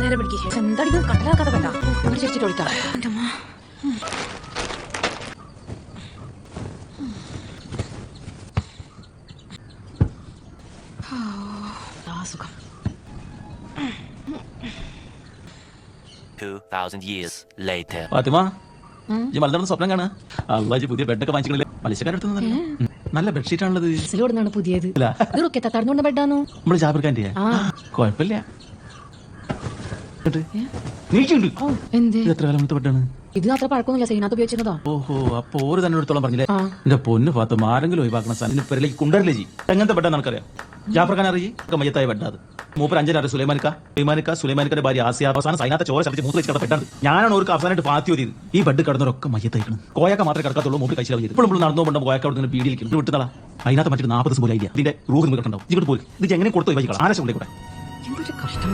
നേരെ പിടിക്കുക. എന്തായാലും കട്ടലാക്കാതെ വേണ്ട. ഇവിടെ ചേച്ചിട്ട് ഒഴിക്കാം. എന്റെ അമ്മ. സുഖം. 2000 years later. ഫാത്തിമ, ഈ മലനാട് സ്വപ്നം കാണാ. അള്ളാജി പുതിയ ബെഡൊക്കെ വാങ്ങിച്ചിട്ടില്ലേ? പലിശക്കാരടുത്ത് നല്ല ബെഡ്ഷീറ്റ് ആണുള്ളത്. ോടുന്നാണ് പുതിയത്. തടഞ്ഞുകൊണ്ട് ബെഡാന്നു നമ്മള് ജാബിർക്കാൻ്റെ കുഴപ്പമില്ല. എത്ര കാലം ബെഡാണ് ഇത്? അത്ര പഴക്കമൊന്നുമില്ല, സൈനാത്ത് ഉപയോഗിച്ചിരുന്നതാ. ഓഹോ, അപ്പൊ ഓര് തന്നെ എടുത്തോളം പറഞ്ഞില്ലേ? എന്റെ പൊന്ന് ഫാത്തിമ, ആരെങ്കിലും ഒഴിവാക്കണം. സാധനം പെരലേക്ക് കൊണ്ടുവരില്ലേ ജി? എങ്ങനത്തെ ബെഡാന്ന് നമുക്കറിയാം. ജാഫർഖാൻ അറിയി മയ്യത്തായ ബെഡാത്. മൂപ്പർ 5 അറിയാം. സുലൈമാനിക്ക ഭാര്യ ആസിയ. അവസാനം സൈനാത്ത ചോര ചലിച്ച് മൂത്ത് വെച്ച് കിടന്ന ബെഡാണ്. ഞാനാണ് ഒരു അവസാനമായിട്ട് ഫാത്തി ഓതിയത്. ഈ ബെഡ് കിടന്നവരൊക്കെ മയ്യത്തായിക്കണം. കോയക്ക മാത്രമേ കിടക്കാത്തുള്ളൂ. മൂപ്പർ കഴിച്ചാൽ ഇപ്പോഴും നടന്നു കൊണ്ടും കോയക്ക അവിടെ പീഡിയിലിരിക്കും. വിട്ടുന്നതാ. അതിനകത്ത് മറ്റൊരു 40 ദിവസം പോലും ഇല്ല. ഇതിന്റെ റൂഹ് നിൽക്കണ്ടാവും. ഇങ്ങോട്ട് പോയി ഇത് എങ്ങനെ കൊടുത്തു വൈകിക്കണം. ആരാശം കൂടെ എന്തൊരു കഷ്ടം.